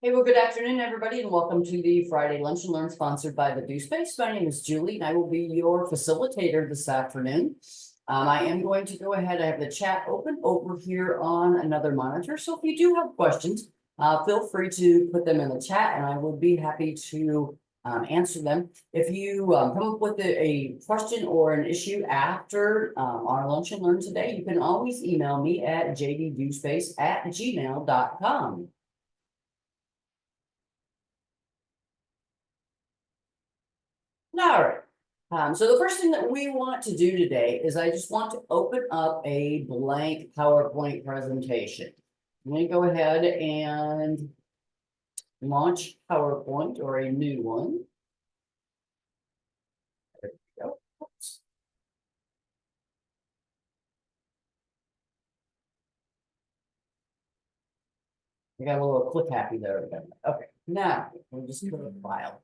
Hey, well, good afternoon, everybody, and welcome to the Friday Lunch and Learn sponsored by the Do Space. My name is Julie, and I will be your facilitator this afternoon. I am going to go ahead. I have the chat open over here on another monitor. So if you do have questions, feel free to put them in the chat, and I will be happy to answer them. If you come up with a question or an issue after our Lunch and Learn today, you can always email me at jdospace@gmail.com. All right. So the first thing that we want to do today is I just want to open up a blank PowerPoint presentation. I'm going to go ahead and launch PowerPoint or a new one. There we go. Oops. I got a little click happy there. Okay, now we'll just put a file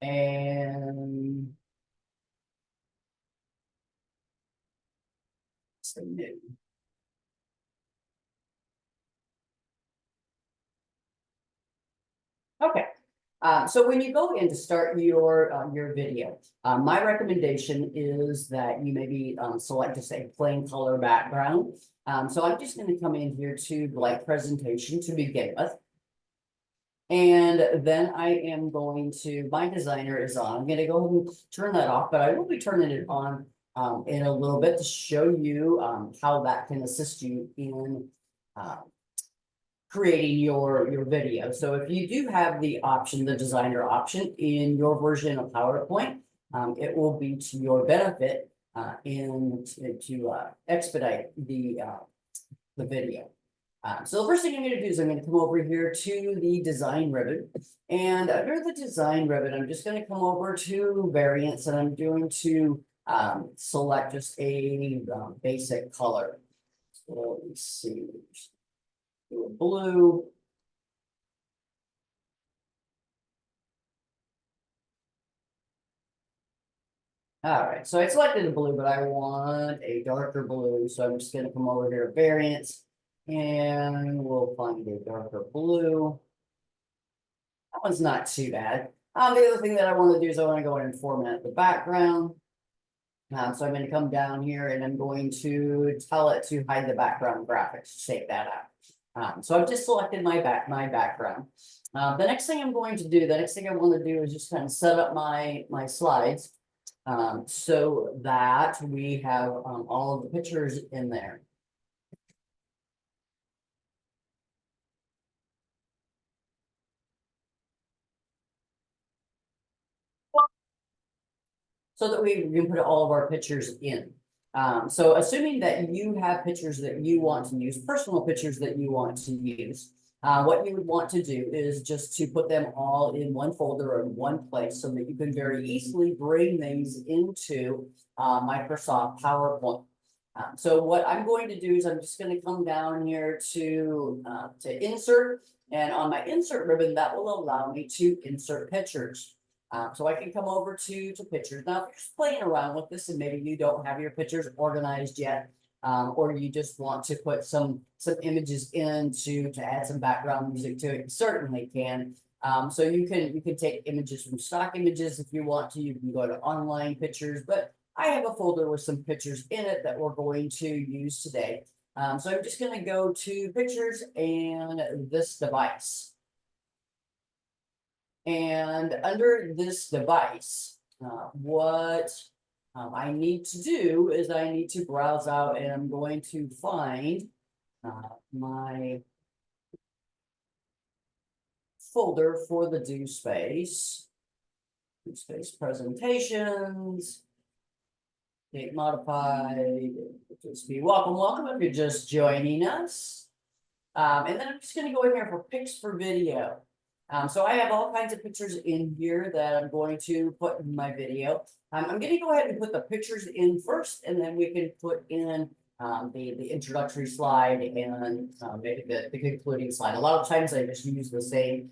and say new. Okay. So when you go in to start your video, my recommendation is that you maybe select just a plain color background. So I'm just going to come in here to blank presentation to begin with. And then I am going to, my designer is on. I'm going to go ahead and turn that off, but I will be turning it on in a little bit to show you how that can assist you in creating your video. So if you do have the option, the designer option in your version of PowerPoint, it will be to your benefit to expedite the video. So the first thing I'm going to do is I'm going to come over here to the design ribbon, and under the design ribbon, I'm just going to come over to variants, and I'm going to select just a basic color. So let me see. Blue. All right, so I selected a blue, but I want a darker blue. So I'm just going to come over here to variants and we'll find a darker blue. That one's not too bad. The other thing that I want to do is I want to go in and format the background. So I'm going to come down here and I'm going to tell it to hide the background graphics, take that out. So I've just selected my background. The next thing I'm going to do, the next thing I want to do is just kind of set up my slides so that we have all of the pictures in there. So that we can put all of our pictures in. So assuming that you have pictures that you want to use, personal pictures that you want to use, what you would want to do is just to put them all in one folder or in one place so that you can very easily bring these into Microsoft PowerPoint. So what I'm going to do is I'm just going to come down here to insert, and on my insert ribbon, that will allow me to insert pictures. So I can come over to pictures. Now, if you're just playing around with this and maybe you don't have your pictures organized yet, or you just want to put some images in to add some background music to it, you certainly can. So you can take images from stock images if you want to. You can go to online pictures, but I have a folder with some pictures in it that we're going to use today. So I'm just going to go to pictures and this device. And under this device, what I need to do is I need to browse out and I'm going to find my folder for the Do Space presentations, date modified, just be welcome if you're just joining us. And then I'm just going to go in here for pics for video. So I have all kinds of pictures in here that I'm going to put in my video. I'm going to go ahead and put the pictures in first, and then we can put in the introductory slide and maybe the concluding slide. A lot of times I just use the same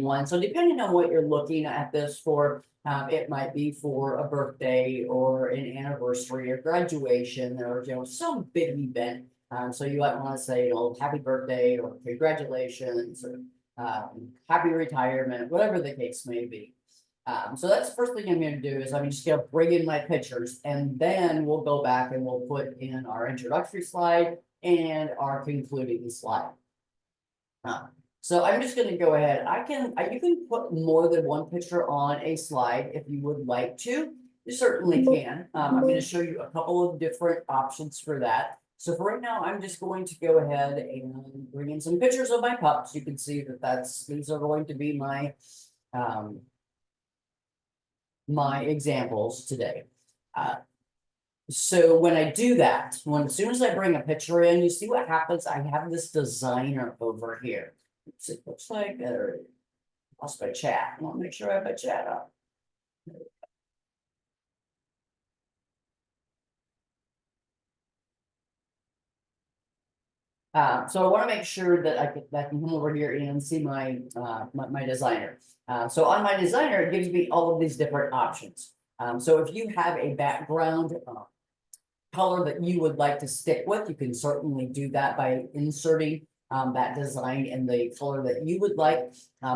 one. So depending on what you're looking at this for, it might be for a birthday or an anniversary or graduation or some big event. So you might want to say, happy birthday or congratulations or happy retirement, whatever the case may be. So that's the first thing I'm going to do is I'm just going to bring in my pictures, and then we'll go back and we'll put in our introductory slide and our concluding slide. So I'm just going to go ahead. You can put more than one picture on a slide if you would like to. You certainly can. I'm going to show you a couple of different options for that. So for right now, I'm just going to go ahead and bring in some pictures of my pups. You can see that these are going to be my my examples today. So when I do that, as soon as I bring a picture in, you see what happens. I have this designer over here. Oops, it looks like I lost my chat. I want to make sure I have my chat up. So I want to make sure that I can come over here and see my my designer. So on my designer, it gives me all of these different options. So if you have a background color that you would like to stick with, you can certainly do that by inserting that design in the color that you would like,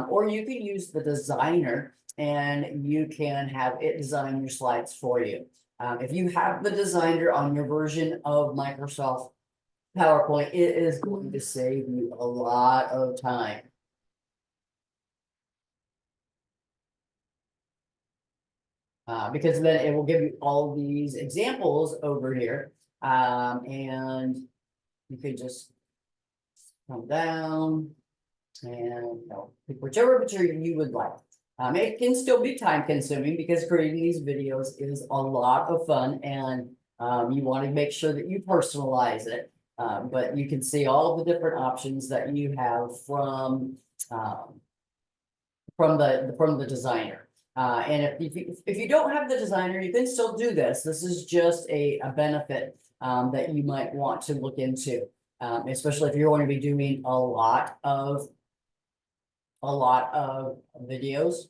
or you can use the designer and you can have it design your slides for you. If you have the designer on your version of Microsoft PowerPoint, it is going to save you a lot of time. Because then it will give you all these examples over here. And you could just come down and pick whichever picture you would like. It can still be time consuming because creating these videos is a lot of fun, and you want to make sure that you personalize it. But you can see all of the different options that you have from the designer. And if you don't have the designer, you can still do this. This is just a benefit that you might want to look into, especially if you're going to be doing a lot of videos.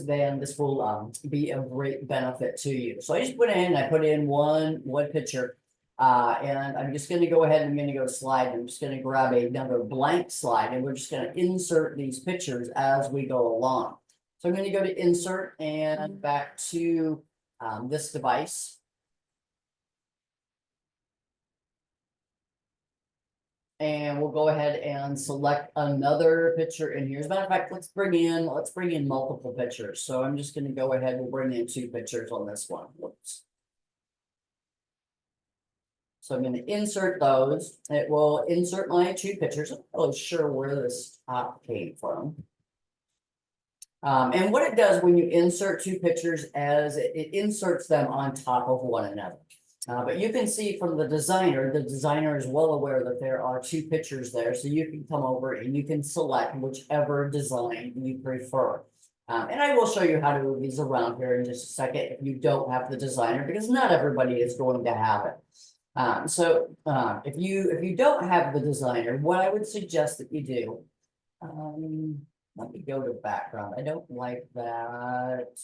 Then this will be a great benefit to you. So I just put in one picture, and I'm just going to go ahead and I'm going to go to slide. I'm just going to grab another blank slide, and we're just going to insert these pictures as we go along. So I'm going to go to insert and back to this device. And we'll go ahead and select another picture in here. As a matter of fact, let's bring in multiple pictures. So I'm just going to go ahead and bring in 2 pictures on this one. Whoops. So I'm going to insert those. It will insert my 2 pictures. I'm not really sure where this top came from. And what it does when you insert 2 pictures as it inserts them on top of one another. But you can see from the designer is well aware that there are 2 pictures there. So you can come over and you can select whichever design you prefer. And I will show you how to move these around here in just a second if you don't have the designer, because not everybody is going to have it. If you don't have the designer, what I would suggest that you do, let me go to background. I don't like that.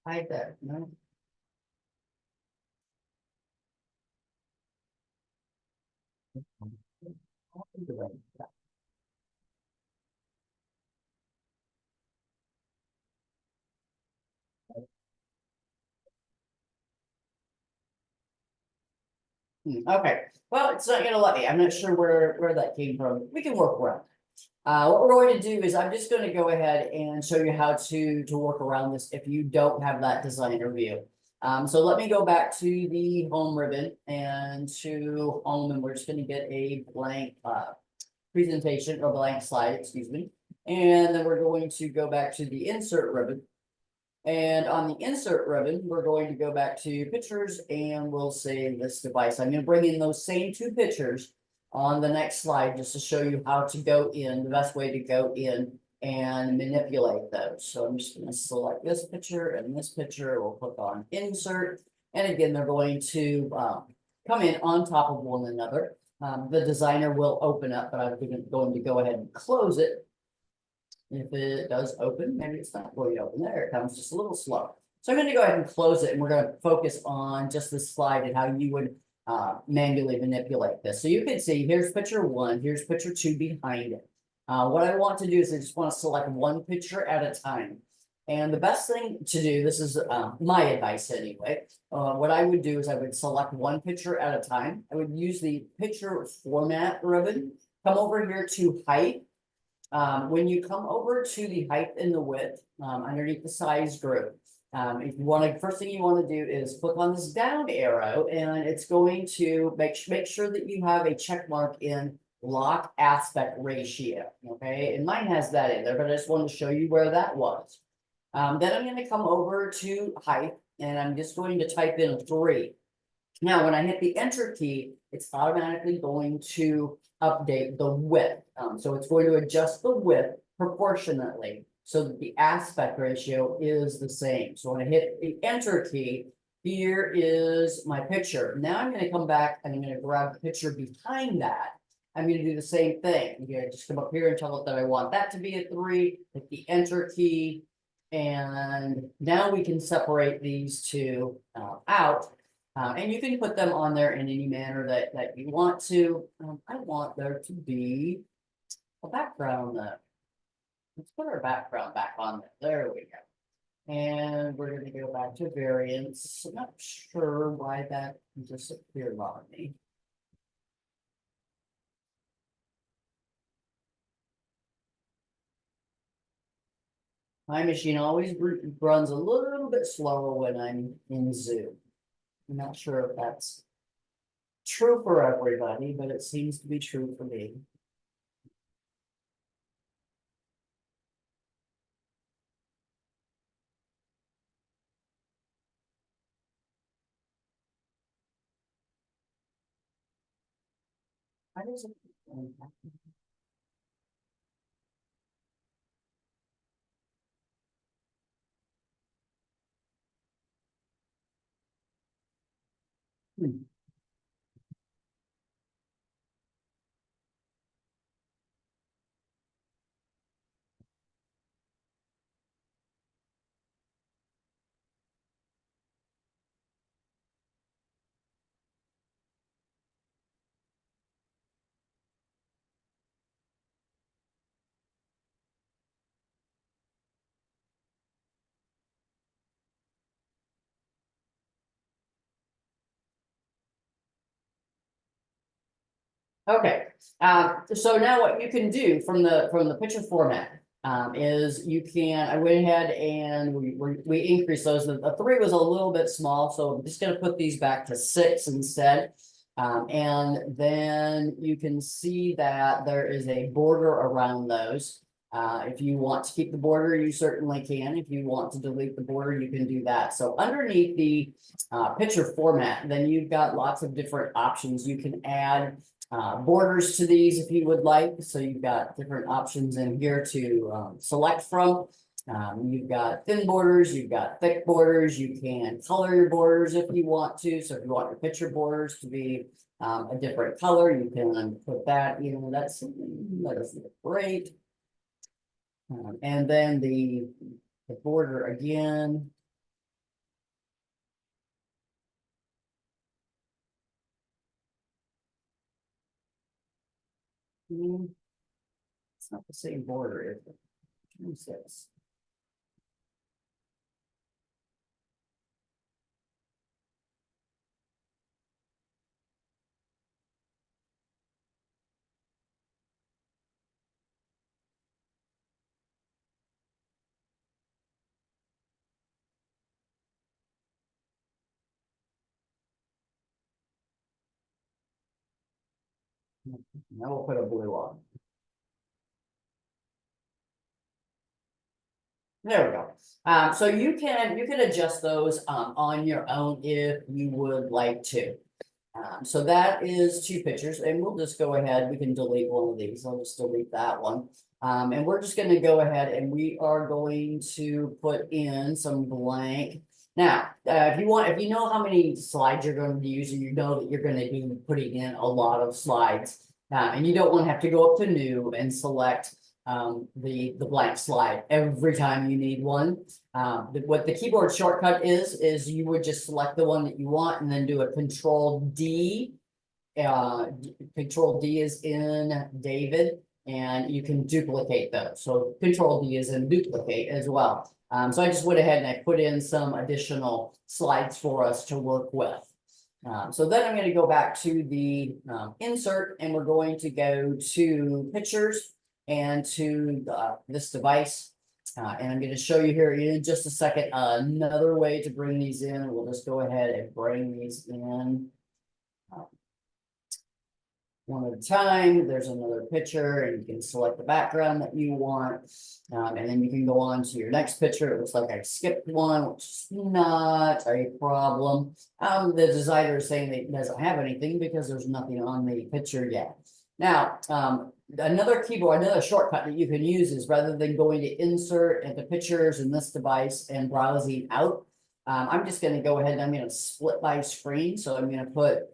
Hide that, no. Okay, well, it's not going to let me. I'm not sure where that came from. We can work around. What we're going to do is I'm just going to go ahead and show you how to work around this if you don't have that designer view. So let me go back to the home ribbon and to home, and we're just going to get a blank presentation or blank slide, excuse me. And then we're going to go back to the insert ribbon. And on the insert ribbon, we're going to go back to pictures, and we'll say this device. I'm going to bring in those same 2 pictures on the next slide just to show you how to go in, the best way to go in and manipulate those. So I'm just going to select this picture and this picture. We'll click on insert. And again, they're going to come in on top of one another. the designer will open up, but I'm going to go ahead and close it. If it does open, maybe it's not going to open. There it comes, just a little slow. So I'm going to go ahead and close it, and we're going to focus on just this slide and how you would manually manipulate this. So you can see here's picture 1, here's picture 2 behind it. What I want to do is I just want to select one picture at a time. And the best thing to do, this is my advice anyway, what I would do is I would select one picture at a time. I would use the picture format ribbon, come over here to height. When you come over to the height and the width, underneath the size group, if you want to, first thing you want to do is click on this down arrow, and it's going to make sure that you have a check mark in lock aspect ratio. Okay, and mine has that in there, but I just wanted to show you where that was. Then I'm going to come over to height, and I'm just going to type in 3. Now, when I hit the enter key, it's automatically going to update the width. So it's going to adjust the width proportionately so that the aspect ratio is the same. So when I hit the enter key, here is my picture. Now I'm going to come back and I'm going to grab the picture behind that. I'm going to do the same thing. I'm going to just come up here and tell it that I want that to be a 3, hit the enter key, and now we can separate these two out. And you can put them on there in any manner that you want to. I want there to be a background though. Let's put our background back on there. There we go. And we're going to go back to variants. I'm not sure why that disappeared on me. My machine always runs a little bit slower when I'm in Zoom. I'm not sure if that's true for everybody, but it seems to be true for me. Why does it? Hmm. Okay, so now what you can do from the picture format is you can, I went ahead and we increased those. The 3 was a little bit small, so I'm just going to put these back to 6 instead. And then you can see that there is a border around those. If you want to keep the border, you certainly can. If you want to delete the border, you can do that. So underneath the picture format, then you've got lots of different options. You can add borders to these if you would like. So you've got different options in here to select from. You've got thin borders, you've got thick borders, you can color your borders if you want to. So if you want your picture borders to be a different color, you can put that, you know, that doesn't look great. And then the border again. It's not the same border, is it? 26. Now we'll put a blue on. There we go. So you can adjust those on your own if you would like to. So that is 2 pictures, and we'll just go ahead. We can delete one of these. I'll just delete that one. And we're just going to go ahead and we are going to put in some blank Now, if you know how many slides you're going to use, and you know that you're going to be putting in a lot of slides, and you don't want to have to go up to new and select the blank slide every time you need one. What the keyboard shortcut is you would just select the one that you want and then do a Control D. Control D is in David, and you can duplicate those. So Control D is in duplicate as well. So I just went ahead and I put in some additional slides for us to work with. So then I'm going to go back to the insert, and we're going to go to pictures and to this device. And I'm going to show you here in just a second another way to bring these in. We'll just go ahead and bring these in one at a time. There's another picture, and you can select the background that you want. And then you can go on to your next picture. It looks like I skipped one, which is not a problem. The designer is saying that it doesn't have anything because there's nothing on the picture yet. Now, another shortcut that you can use is, rather than going to insert into pictures in this device and browsing out, I'm just going to go ahead and I'm going to split my screen. So I'm going to put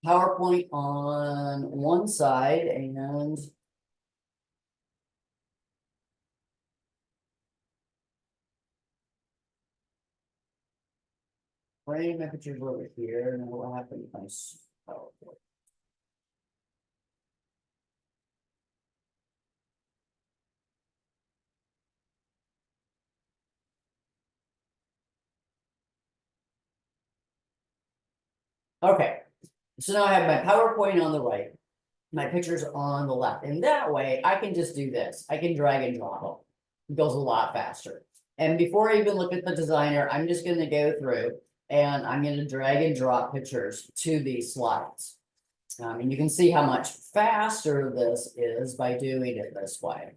PowerPoint on one side and frame my pictures over here, and what will happen if I PowerPoint. Okay, so now I have my PowerPoint on the right, my pictures on the left, and that way I can just do this. I can drag and drop them. It goes a lot faster. And before I even look at the designer, I'm just going to go through and I'm going to drag and drop pictures to these slides. And you can see how much faster this is by doing it this way.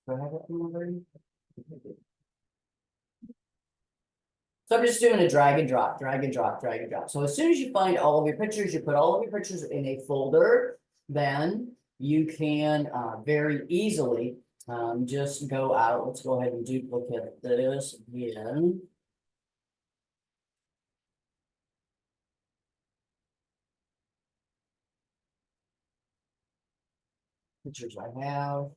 Do I have it already? So I'm just doing a drag and drop, drag and drop, drag and drop. So as soon as you find all of your pictures, you put all of your pictures in a folder, then you can very easily just go out. Let's go ahead and duplicate this again. Pictures I have.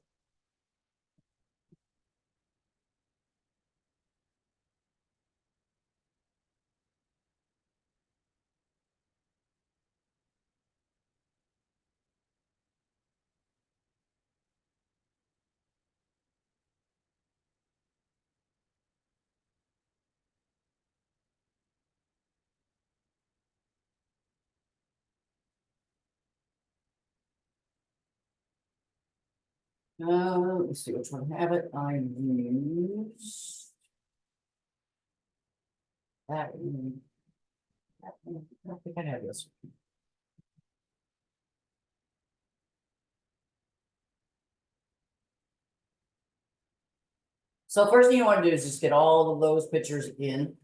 Let's see which one I have it. I use that one. I think I have this. So first thing you want to do is just get all of those pictures in,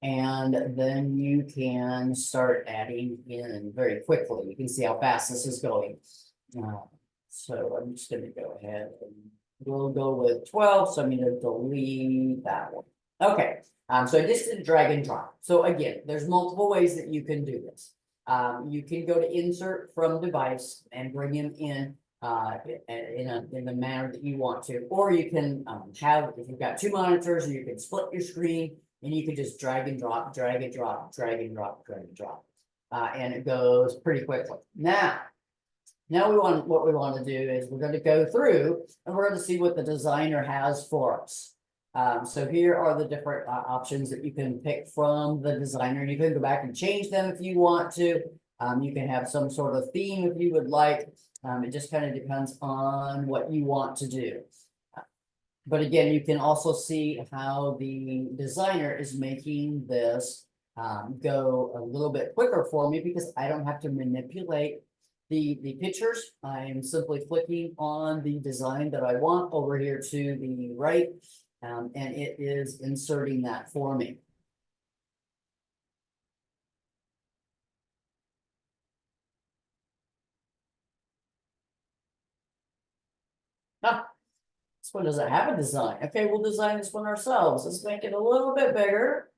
and then you can start adding in very quickly. You can see how fast this is going. So I'm just going to go ahead and we'll go with 12. So I'm going to delete that one. Okay. So I just did drag and drop. So again, there's multiple ways that you can do this. You can go to insert from device and bring him in in the manner that you want to, or you can have, if you've got two monitors, you can split your screen and you can just drag and drop, drag and drop, drag and drop, drag and drop, and it goes pretty quickly. Now what we want to do is we're going to go through and we're going to see what the designer has for us. So here are the different options that you can pick from the designer. You can go back and change them if you want to. You can have some sort of theme if you would like. It just kind of depends on what you want to do. But again, you can also see how the designer is making this go a little bit quicker for me, because I don't have to manipulate the pictures, I'm simply clicking on the design that I want over here to the right, and it is inserting that for me. Ah, this one doesn't have a design. Okay, we'll design this one ourselves. Let's make it a little bit bigger.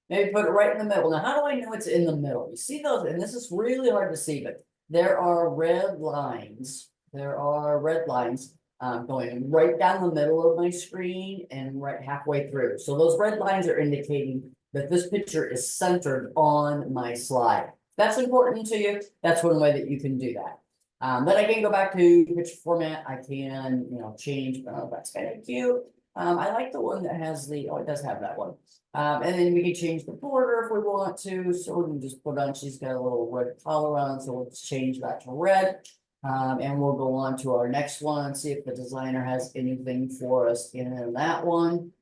Maybe put it right in the middle. Now, how do I know it's in the middle? You see those, and this is really hard to see, but there are red lines. There are red lines going right down the middle of my screen and right halfway through. So those red lines are indicating that this picture is centered on my slide. If that's important to you, that's one way that you can do that. Then I can go back to picture format. I can, change. Oh, that's kind of cute. I like the one that has the, oh, it does have that one. And then we can change the border if we want to. So we can just put on, she's got a little red collar on. So let's change that to red. And we'll go on to our next one, see if the designer has anything for us in that one.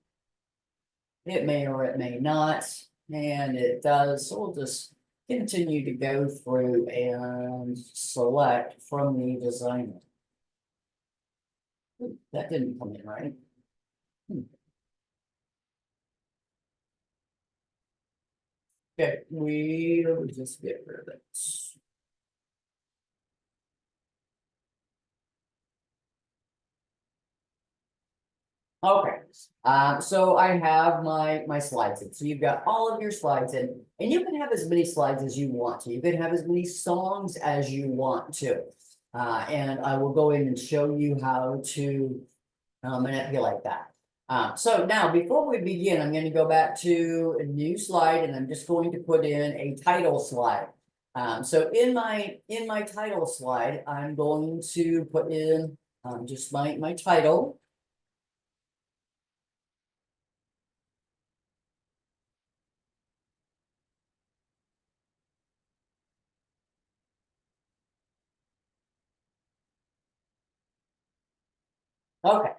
It may or it may not, and it does. So we'll just continue to go through and select from the designer. That didn't come in right. Okay, we'll just get rid of it. Okay, so I have my slides in. So you've got all of your slides in, and you can have as many slides as you want to. You can have as many songs as you want to. And I will go in and show you how to manipulate that. So now before we begin, I'm going to go back to a new slide, and I'm just going to put in a title slide. So in my title slide, I'm going to put in just my title. Okay,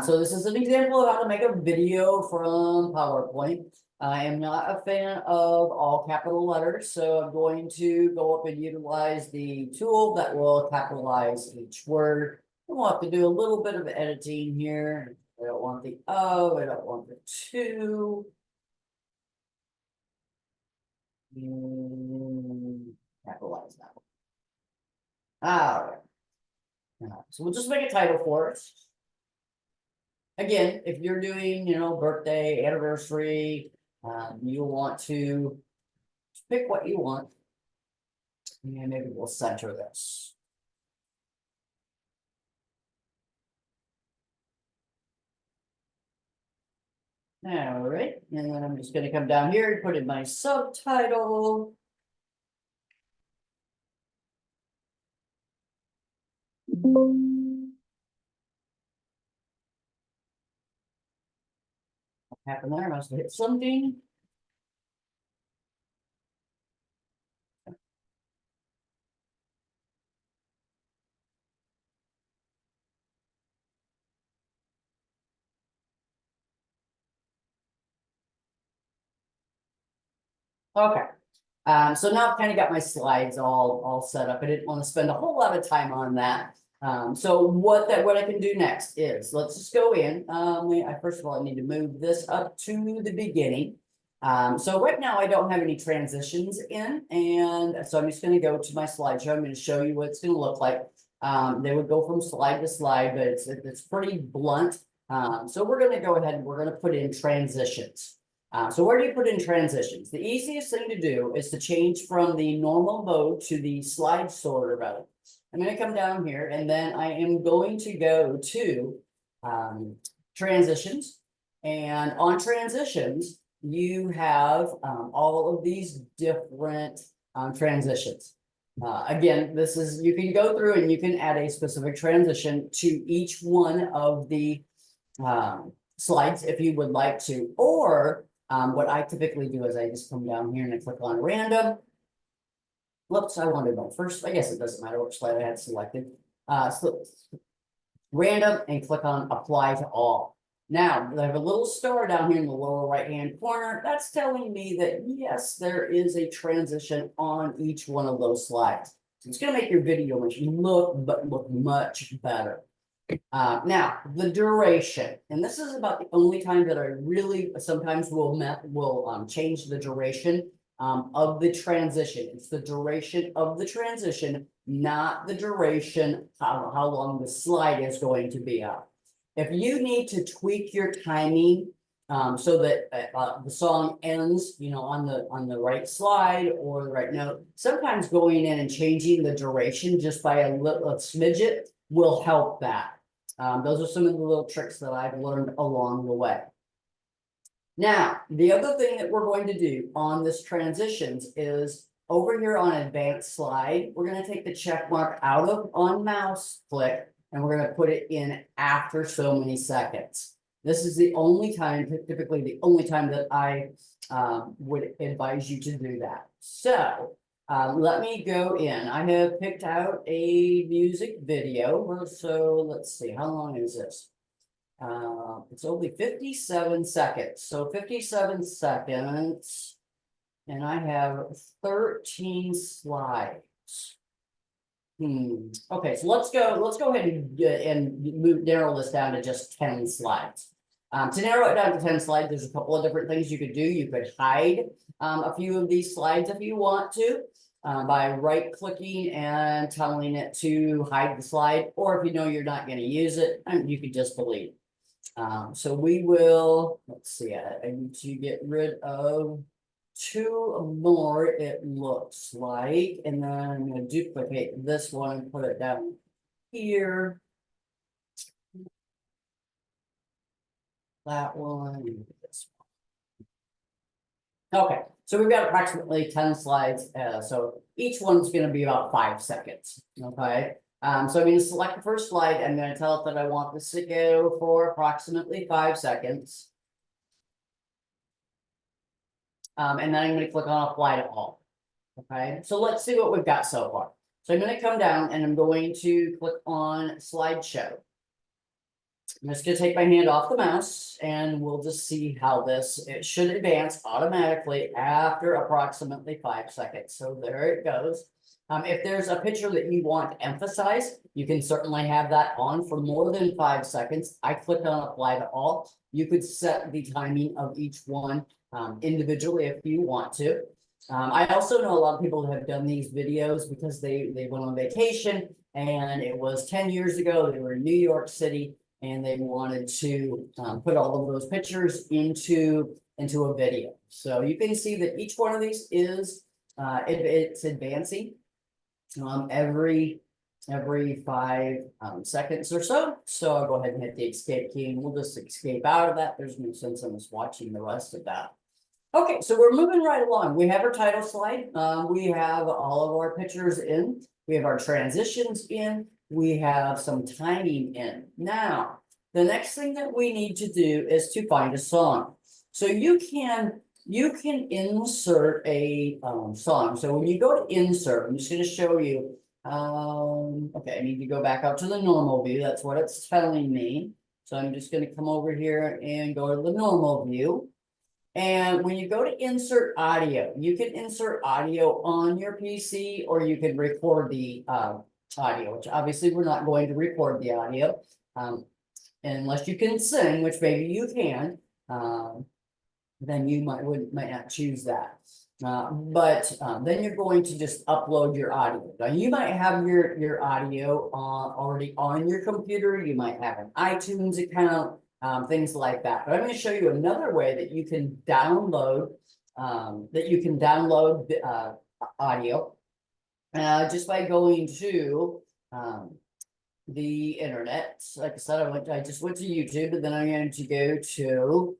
so this is an example of how to make a video from PowerPoint. I am not a fan of all capital letters, so I'm going to go up and utilize the tool that will capitalize each word. We'll have to do a little bit of editing here. I don't want the O, I don't want the to. Capitalize that one. All right. So we'll just make a title for it. Again, if you're doing, birthday, anniversary, you'll want to pick what you want. And maybe we'll center this. All right, and then I'm just going to come down here and put in my subtitle. What happened there? I must have hit something. Okay. So now I've kind of got my slides all set up. I didn't want to spend a whole lot of time on that. So what I can do next is let's just go in. First of all, I need to move this up to the beginning. So right now I don't have any transitions in, and so I'm just going to go to my slideshow. I'm going to show you what it's going to look like. They would go from slide to slide, but it's pretty blunt. So we're going to go ahead and we're going to put in transitions. So where do you put in transitions? The easiest thing to do is to change from the normal mode to the slide sorter mode. I'm going to come down here, and then I am going to go to transitions. And on transitions, you have all of these different transitions. Again, you can go through and you can add a specific transition to each one of the slides if you would like to, or what I typically do is I just come down here and I click on random. Whoops, I wanted to go first. I guess it doesn't matter which slide I had selected. So random and click on apply to all. Now, I have a little star down here in the lower right-hand corner. That's telling me that, yes, there is a transition on each one of those slides. It's going to make your video look much better. Now, the duration, and this is about the only time that I really sometimes will change the duration of the transition. It's the duration of the transition, not the duration how long the slide is going to be up. If you need to tweak your timing so that the song ends, you know, on the right slide or the right note, sometimes going in and changing the duration just by a smidget will help that. Those are some of the little tricks that I've learned along the way. Now, the other thing that we're going to do on this transitions is over here on advanced slide, we're going to take the check mark out of on mouse click, and we're going to put it in after so many seconds. This is the only time, typically the only time that I would advise you to do that. So let me go in. I have picked out a music video. So let's see, how long is this? It's only 57 seconds. So 57 seconds, and I have 13 slides. Okay, so let's go ahead and narrow this down to just 10 slides. To narrow it down to 10 slides, there's a couple of different things you could do. You could hide a few of these slides if you want to by right clicking and telling it to hide the slide, or if you know you're not going to use it, you could just delete it. So we will, let's see, I need to get rid of 2 more, it looks like, and then I'm going to duplicate this one and put it down here. That one, and this one. Okay, so we've got approximately 10 slides, so each one's going to be about 5 seconds. Okay, so I'm going to select the first slide. I'm going to tell it that I want this to go for approximately 5 seconds. And then I'm going to click on apply to all. Okay, so let's see what we've got so far. So I'm going to come down and I'm going to click on slideshow. I'm just going to take my hand off the mouse and we'll just see how it should advance automatically after approximately 5 seconds. So there it goes. If there's a picture that you want to emphasize, you can certainly have that on for more than 5 seconds. I clicked on apply to all. You could set the timing of each one individually if you want to. I also know a lot of people have done these videos because they went on vacation and it was 10 years ago. They were in New York City and they wanted to put all of those pictures into a video. So you can see that each one of these is it's advancing every 5 seconds or so. So I'll go ahead and hit the escape key and we'll just escape out of that. There's no sense in us watching the rest of that. Okay, so we're moving right along. We have our title slide. We have all of our pictures in. We have our transitions in. We have some timing in. Now, the next thing that we need to do is to find a song. So you can insert a song. So when you go to insert, I'm just going to show you. Okay, I need to go back up to the normal view. That's what it's telling me. So I'm just going to come over here and go to the normal view. And when you go to insert audio, you can insert audio on your PC or you can record the audio, which obviously we're not going to record the audio unless you can sing, which maybe you can, then you might not choose that. But then you're going to just upload your audio. Now you might have your audio already on your computer. You might have an iTunes account. Things like that. But I'm going to show you another way that you can download audio just by going to the internet. Like I said, I just went to YouTube, and then I'm going to go to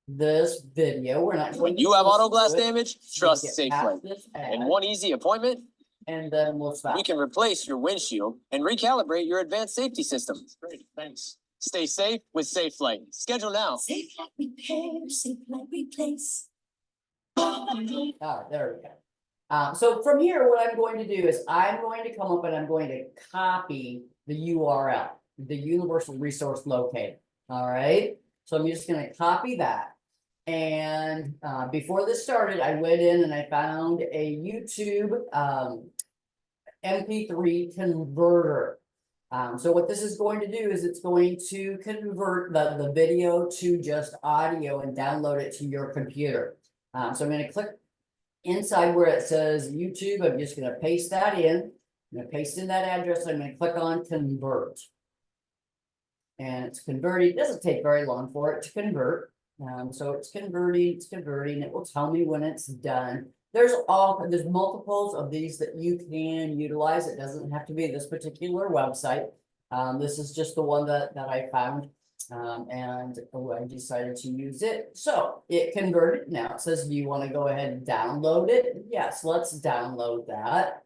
this video. We're not. When you have auto glass damage, trust SafeLink. In one easy appointment, and then we'll stop. We can replace your windshield and recalibrate your advanced safety system. Great, thanks. Stay safe with SafeLink. Schedule now. SafeLink repair, SafeLink replace. There we go. So from here, what I'm going to do is I'm going to come up and I'm going to copy the URL, the Universal Resource Locator. All right. So I'm just going to copy that. And before this started, I went in and I found a YouTube MP3 converter. So what this is going to do is it's going to convert the video to just audio and download it to your computer. So I'm going to click inside where it says YouTube. I'm just going to paste that in. I'm going to paste in that address. I'm going to click on convert. And it's converting. It doesn't take very long for it to convert. So it's converting, it will tell me when it's done. There's multiples of these that you can utilize. It doesn't have to be this particular website. This is just the one that I found. And I decided to use it. So it converted. Now it says, do you want to go ahead and download it? Yes, let's download that.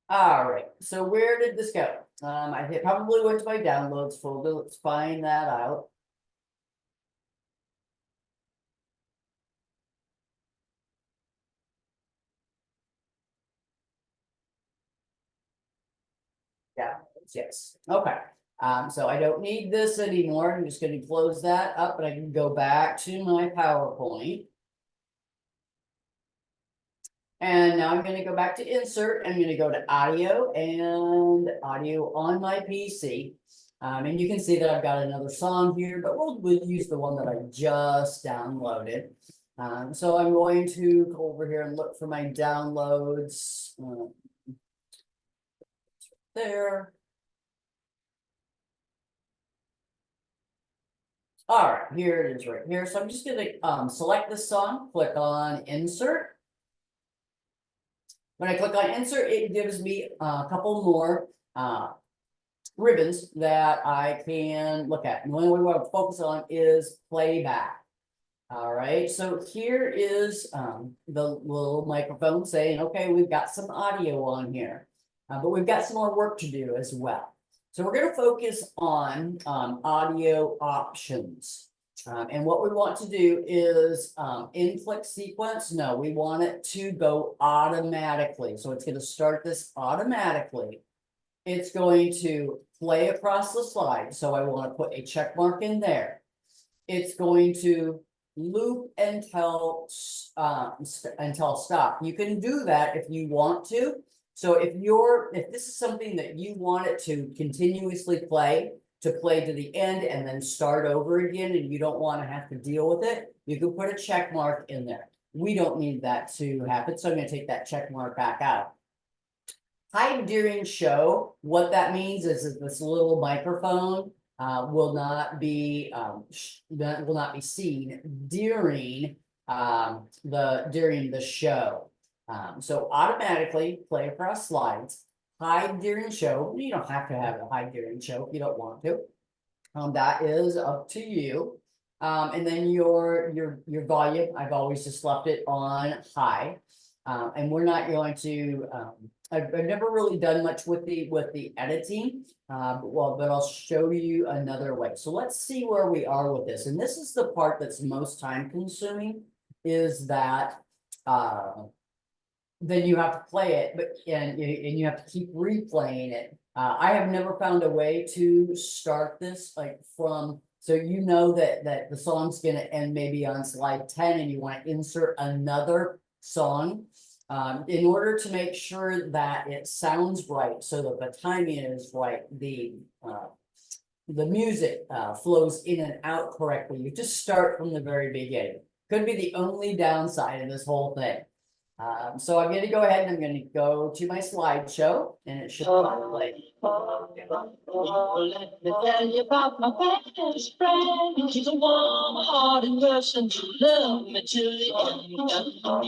All right, so where did this go? I probably went to my downloads folder. Let's find that out. Yeah, yes, okay. So I don't need this anymore. I'm just going to close that up, and I can go back to my PowerPoint. And now I'm going to go back to insert. I'm going to go to audio and audio on my PC. And you can see that I've got another song here, but we'll use the one that I just downloaded. So I'm going to go over here and look for my downloads. There. All right, here it is right here. So I'm just going to select this song, click on insert. When I click on insert, it gives me a couple more ribbons that I can look at. And the only one we want to focus on is playback. All right, so here is the little microphone saying, okay, we've got some audio on here, but we've got some more work to do as well. So we're going to focus on audio options. And what we want to do is in click sequence. No, we want it to go automatically. So it's going to start this automatically. It's going to play across the slide. So I want to put a check mark in there. It's going to loop until stop. You can do that if you want to. So if this is something that you want it to continuously play to the end and then start over again, and you don't want to have to deal with it, you can put a check mark in there. We don't need that to happen, so I'm going to take that check mark back out. Hide during show. What that means is that this little microphone will not be seen during the show. So automatically play across slides. Hide during show. You don't have to have it hide during show if you don't want to. That is up to you. And then your volume, I've always just left it on high. And we're not going to. I've never really done much with the editing. But I'll show you another way. So let's see where we are with this. And this is the part that's most time consuming. Is that then you have to play it, and you have to keep replaying it. I have never found a way to start this so you know that the song's going to end maybe on slide 10 and you want to insert another song in order to make sure that it sounds right, so that the timing is right, the music flows in and out correctly. You just start from the very beginning. Could be the only downside of this whole thing. So I'm going to go ahead and I'm going to go to my slideshow, and it should play. Let me tell you about my best friend. She's a warm-hearted person who loved me till the end. Let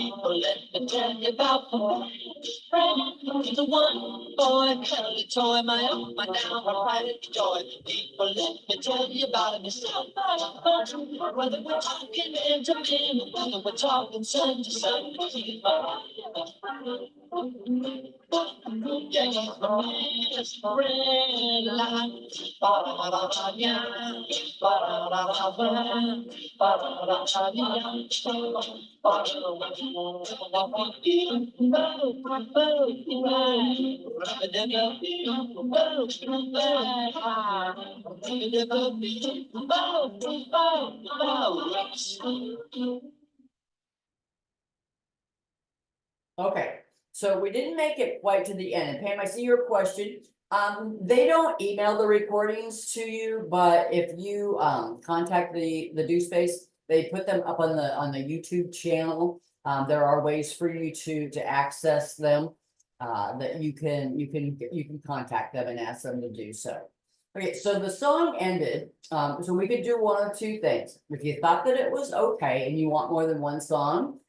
me tell you about my best friend. She's a one-boy cuddly toy, my up, my down, my pride and joy. People, let me tell you about him. It's so much fun. Whether we're talking man to man, whether we're talking son to son, he's my Okay, so we didn't make it quite to the end. And Pam, I see your question. They don't email the recordings to you, but if you contact the Do Space, they put them up on the YouTube channel. There are ways for you to access them. That you can contact them and ask them to do so. Okay, so the song ended. So we could do one of two things. If you thought that it was okay and you want more than one song,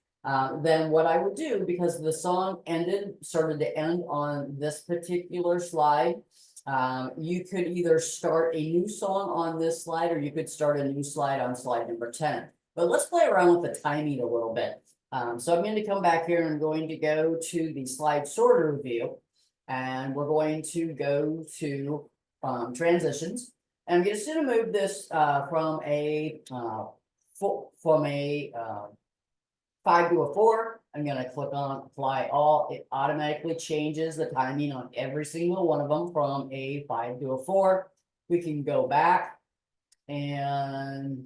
then what I would do, because the song started to end on this particular slide, you could either start a new song on this slide, or you could start a new slide on slide number 10. But let's play around with the timing a little bit. So I'm going to come back here and I'm going to go to the slide sorter view, and we're going to go to transitions. And I'm just going to move this from a 5 to a 4. I'm going to click on apply all. It automatically changes the timing on every single one of them from a 5 to a 4. We can go back and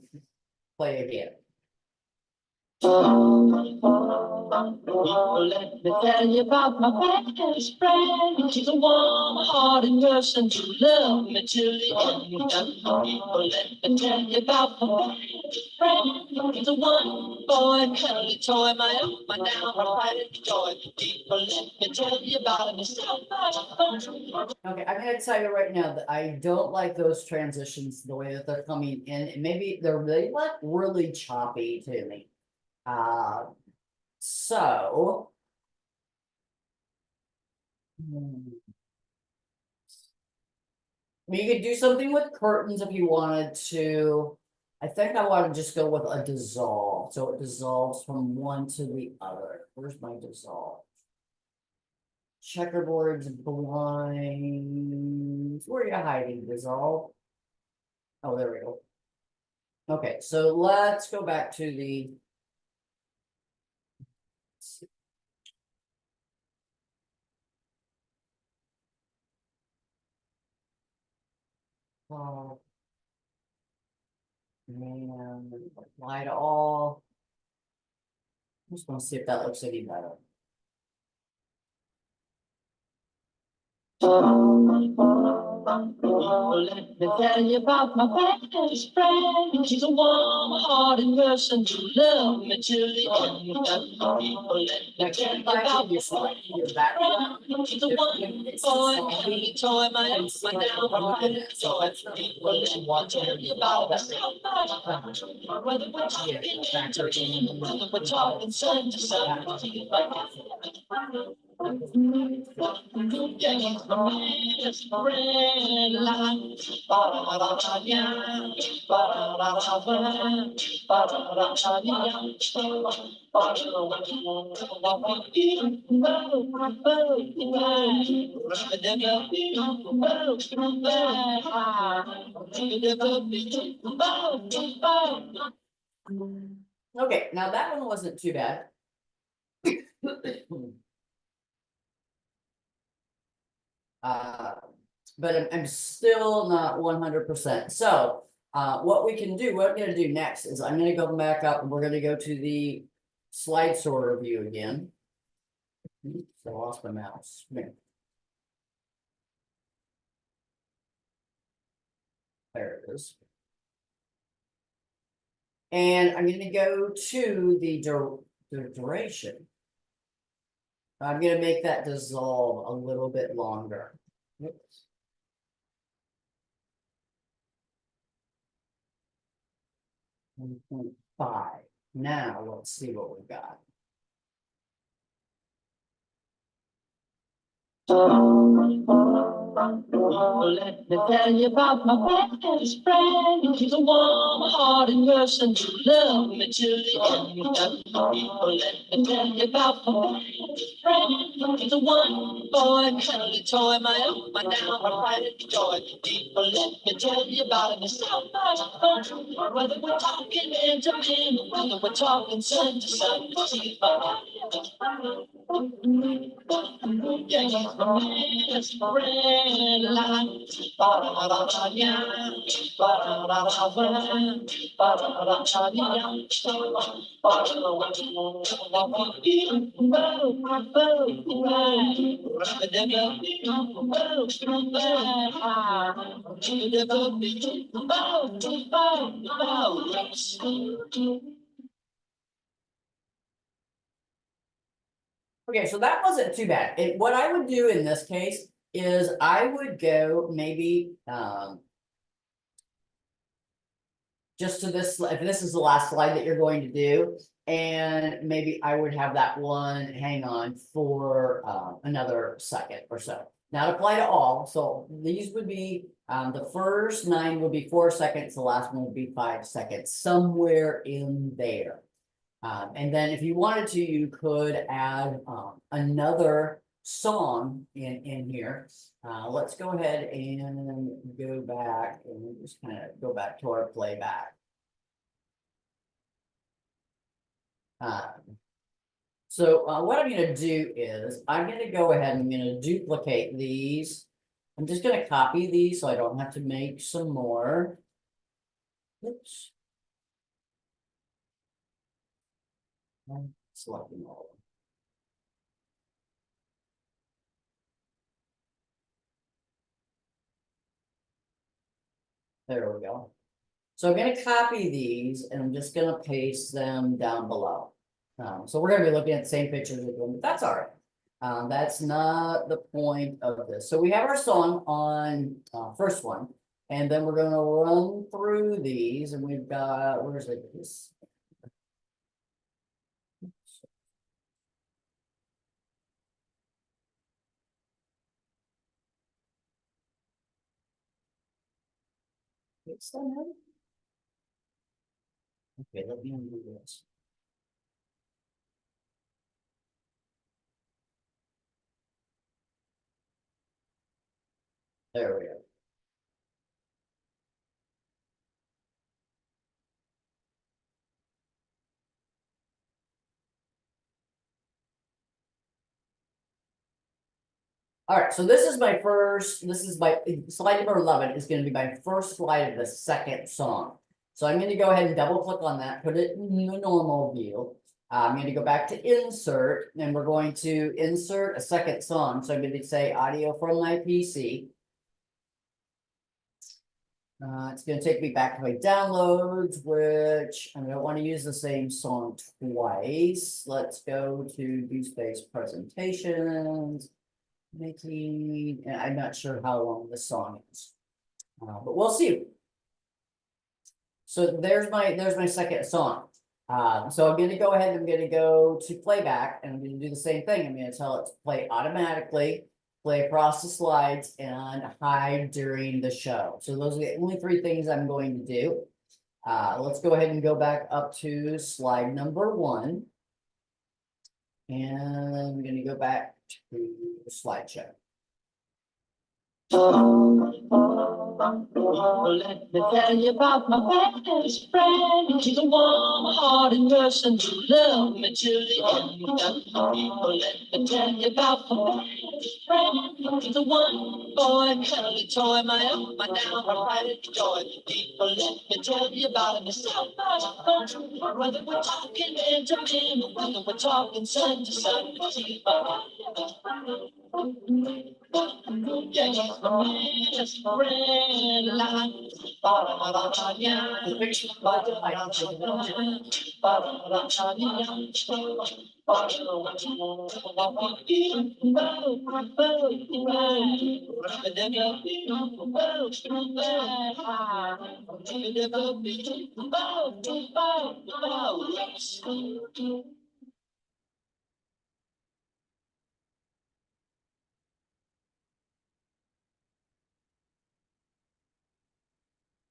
play again. Let me tell you about my best friend. She's a warm-hearted person who loved me till the end. Let me tell you about my best friend. He's a one-boy cuddly toy, my up, my down, my pride and joy. Let me tell you about him. So much fun. Okay, I'm going to tell you right now that I don't like those transitions the way that they're coming in, and maybe they look really choppy to me. So. You could do something with curtains if you wanted to. I think I want to just go with a dissolve. So it dissolves from one to the other. Where's my dissolve? Checkerboards, blinds. Where are you hiding, dissolve? Oh, there we go. Okay, so let's go back to the. Oh, and apply to all. I'm just gonna see if that looks any better. Let me tell you about my best friend. She's a warm-hearted person who loved me till the end. Let me tell you about my friend. She's a one-boy cuddly toy, my up, my down, my pride and joy. Let me tell you about her so much fun. Whether we're talking church, whether we're talking sun to sun. Yeah, he's my best friend. Okay, now that one wasn't too bad. But I'm still not 100%. So what we can do, what I'm going to do next is I'm going to go back up and we're going to go to the slide sorter view again. Oops, I lost my mouse. There it is. And I'm going to go to the duration. I'm going to make that dissolve a little bit longer. Oops. .5. Now let's see what we've got. Let me tell you about my best friend. He's a warm-hearted person who loved me till the end. Let me tell you about my best friend. He's a one boy, cuddly toy, my up, my down, my pride and joy. People, let me tell you about him. It's so much fun. Whether we're talking man to man, whether we're talking son to son, he's my yeah, he's my best friend. Ba-da-da-da-da-ya, ba-da-da-da-da-da, ba-da-da-da-da-ya, Okay, so that wasn't too bad. What I would do in this case is I would go maybe, just to this, if this is the last slide that you're going to do, and maybe I would have that one hang on for another second or so. Not apply to all, so these would be, the first 9 would be 4 seconds, the last one would be 5 seconds, somewhere in there. And then if you wanted to, you could add another song in here. Let's go ahead and go back and just kind of go back to our playback. So what I'm going to do is I'm going to go ahead and I'm going to duplicate these. I'm just going to copy these so I don't have to make some more. Oops. I'm selecting all of them. There we go. So I'm going to copy these and I'm just going to paste them down below. So we're going to be looking at the same pictures again, but that's all right. That's not the point of this. So we have our song on first one, and then we're going to run through these, and we've got, where's it? This. Fix that. Okay, let me undo this. There we go. All right, so this is my slide number 11 is going to be my first slide of the second song. So I'm going to go ahead and double click on that, put it in the normal view. I'm going to go back to insert, and we're going to insert a second song. So I'm going to say audio from my PC. It's going to take me back to my downloads, which I don't want to use the same song twice. Let's go to do space presentations. Making, and I'm not sure how long this song is, but we'll see. So there's my second song. So I'm going to go ahead and I'm going to go to playback, and I'm going to do the same thing. I'm going to tell it to play automatically, play across the slides, and hide during the show. So those are the only 3 things I'm going to do. Let's go ahead and go back up to slide number 1. And I'm going to go back to the slideshow. let me tell you about my best friend. He's a warm-hearted person who loved me till the end. Let me tell you about my best friend. He's a one boy, cuddly toy, my up, my down, my pride and joy. People, let me tell you about him. It's so much fun. Whether we're talking man to man, whether we're talking son to son, he's my yeah, he's my best friend. Ba-da-da-da-da-ya,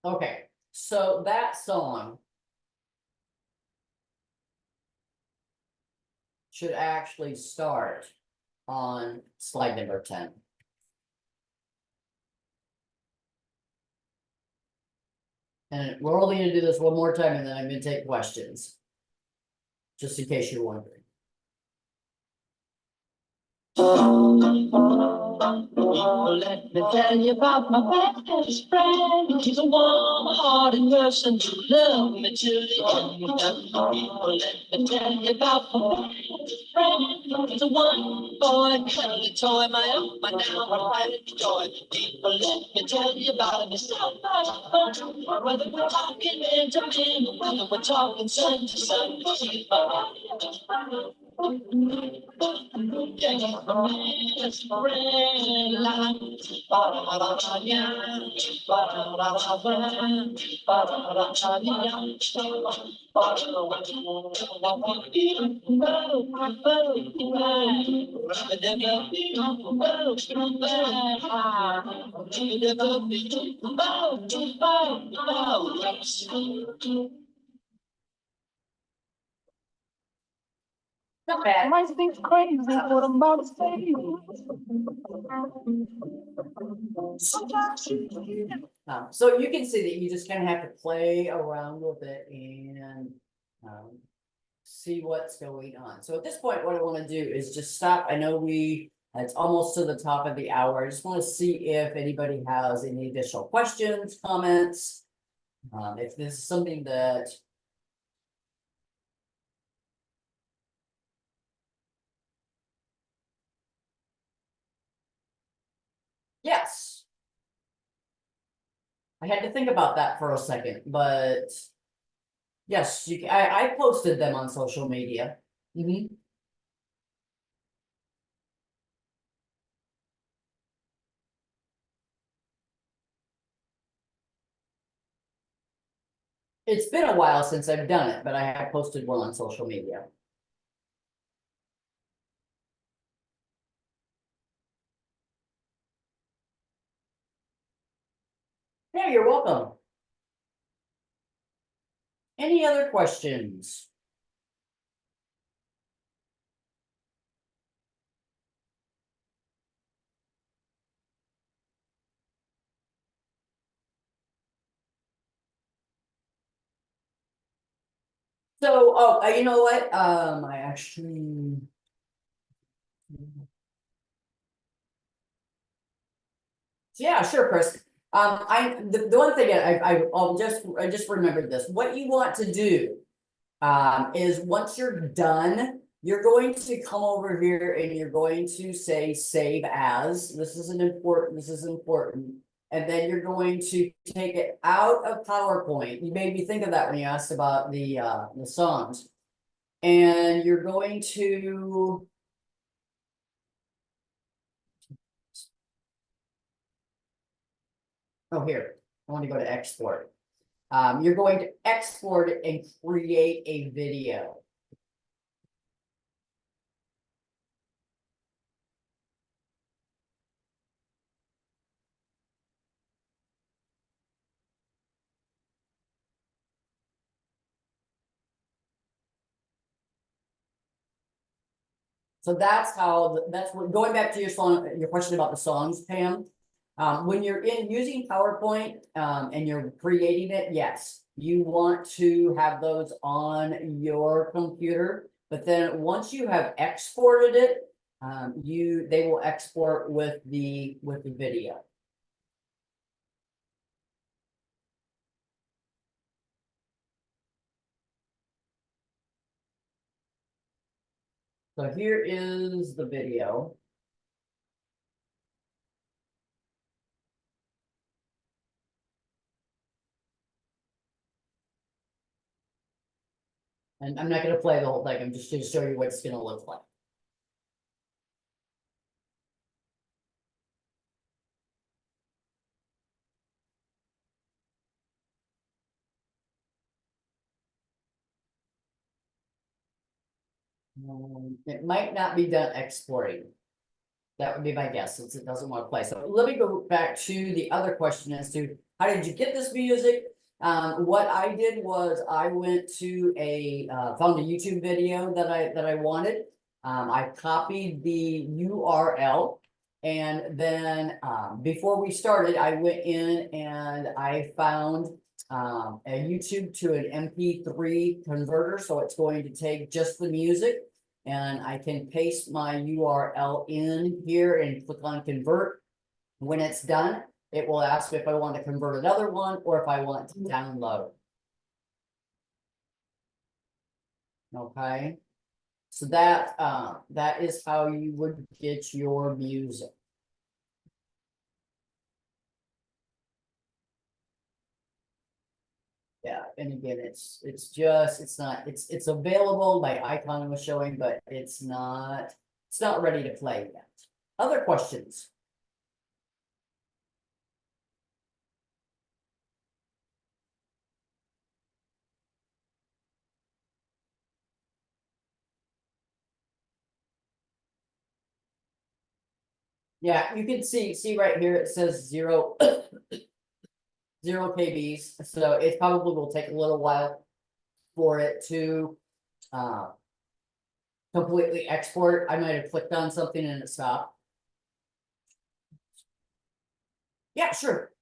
Okay, so that song should actually start on slide number 10. And we're only gonna do this one more time and then I'm gonna take questions. Just in case you're wondering. Let me tell you about my best friend. He's a warm-hearted person who loved me till the end. Let me tell you about my best friend. He's a one-boy cuddly toy, my up, my down, my private joy. People, let me tell you about him. It's so much fun. Whether we're talking man to man, or whether we're talking son to son, he's my best friend. Yeah, he's my best friend. Not bad. Might think crazy what I'm about to say. So you can see that you just kind of have to play around with it and see what's going on. So at this point, what I want to do is just stop. I know it's almost to the top of the hour. I just want to see if anybody has any additional questions, comments. If this is something that yes. I had to think about that for a second, but yes, I posted them on social media. It's been a while since I've done it, but I have posted one on social media. Yeah, you're welcome. Any other questions? So, you know what? I actually. Yeah, sure, Chris. The one thing I just remembered this. What you want to do, is once you're done, you're going to come over here and you're going to say save as. This is important. And then you're going to take it out of PowerPoint. You made me think of that when you asked about the songs. And you're going to. Oh, here, I want to go to export. You're going to export it and create a video. So that's what, going back to your question about the songs, Pam. When you're using PowerPoint, and you're creating it, yes, you want to have those on your computer. But then once you have exported it, they will export with the video. So here is the video. And I'm not gonna play the whole thing, I'm just gonna show you what it's gonna look like. It might not be done exporting. That would be my guess, since it doesn't want to play. So let me go back to the other question as to how did you get this music? What I did was I went to found a YouTube video that I wanted. I copied the URL. And then before we started, I went in and I found a YouTube to an MP3 converter. So it's going to take just the music, and I can paste my URL in here and click on convert. When it's done, it will ask if I want to convert another one or if I want to download. Okay. So that is how you would get your music. Yeah, and again, it's available. My icon was showing, but it's not ready to play yet. Other questions? Yeah, you can see right here, it says 0 KBs. So it probably will take a little while for it to completely export. I might have clicked on something and it stopped. Yeah, sure.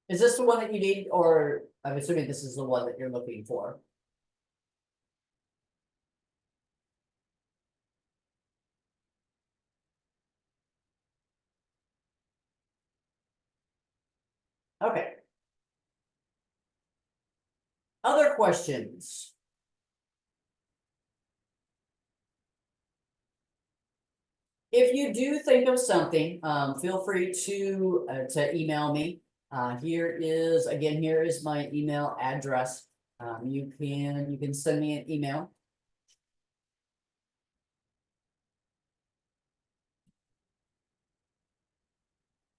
Is this the one that you need, or I'm assuming this is the one that you're looking for? Okay. Other questions? If you do think of something, feel free to email me. Here is my email address. You can send me an email.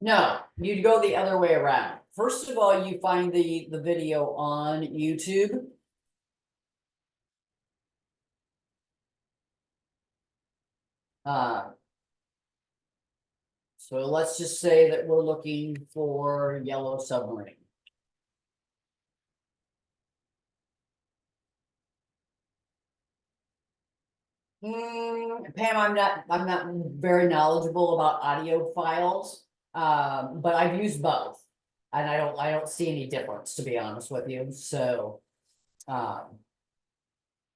No, you'd go the other way around. First of all, you find the video on YouTube. So let's just say that we're looking for Yellow Submarine. Pam, I'm not very knowledgeable about audio files, but I've used both, and I don't see any difference, to be honest with you. So,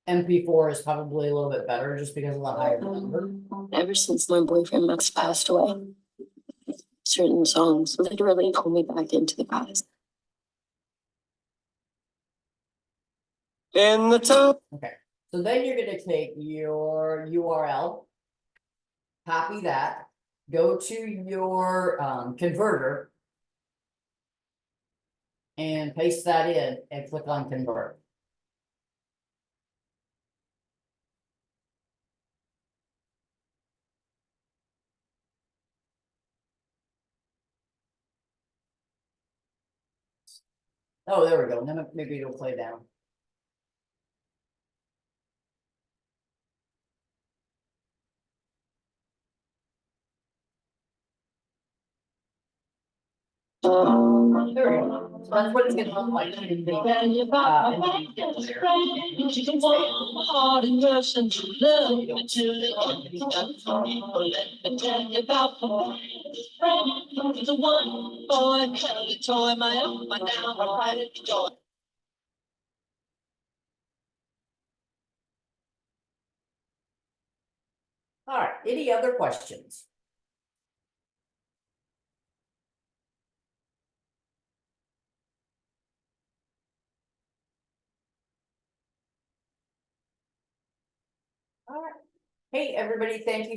MP4 is probably a little bit better just because of the higher number. Ever since my boyfriend Max passed away, certain songs literally pull me back into the past. In the top. Okay, so then you're gonna take your URL, copy that, go to your converter, and paste that in and click on convert. Oh, there we go. Then maybe it'll play down. There we go. So that's what it's gonna look like in the Tell you about my best friend. She's a warm heart and person to love me till the end of time. Let me tell you about my best friend. He's a one boy, cuddly toy, my up, my down, my pride and joy. All right, any other questions? All right. Hey, everybody, thank you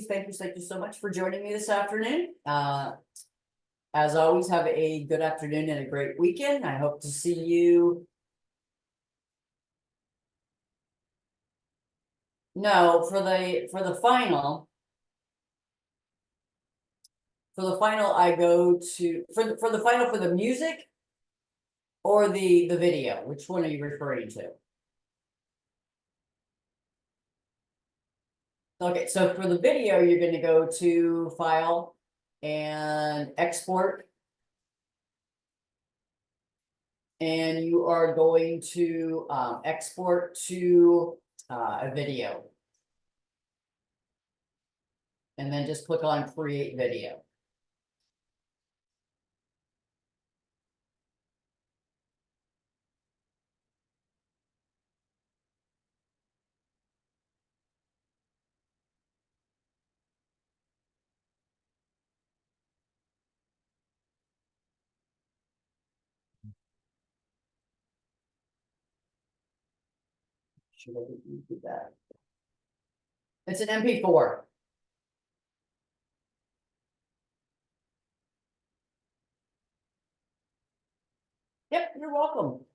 so much for joining me this afternoon. As always, have a good afternoon and a great weekend. I hope to see you. No, for the final. For the final, I go to for the final for the music or the video. Which one are you referring to? Okay, so for the video, you're gonna go to File and Export. And you are going to export to a video. And then just click on Create Video. Should I do that? It's an MP4. Yep, you're welcome. All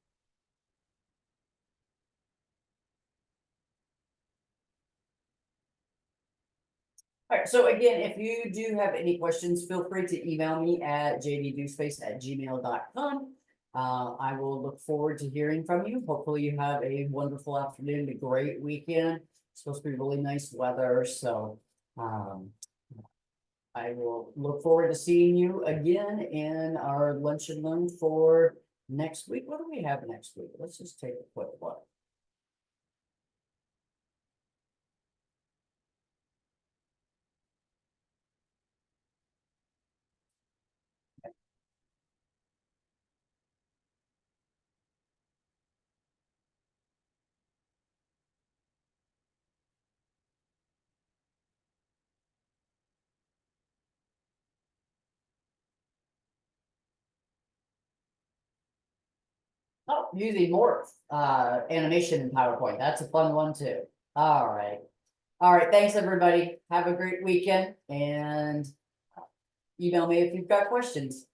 right, so again, if you do have any questions, feel free to email me at jdospace@gmail.com. I will look forward to hearing from you. Hopefully you have a wonderful afternoon, a great weekend. It's supposed to be really nice weather, so I will look forward to seeing you again in our lunch and learn for next week. What do we have next week? Let's just take a quick look. Oh, using more animation in PowerPoint. That's a fun one too. All right. All right. Thanks, everybody. Have a great weekend and email me if you've got questions.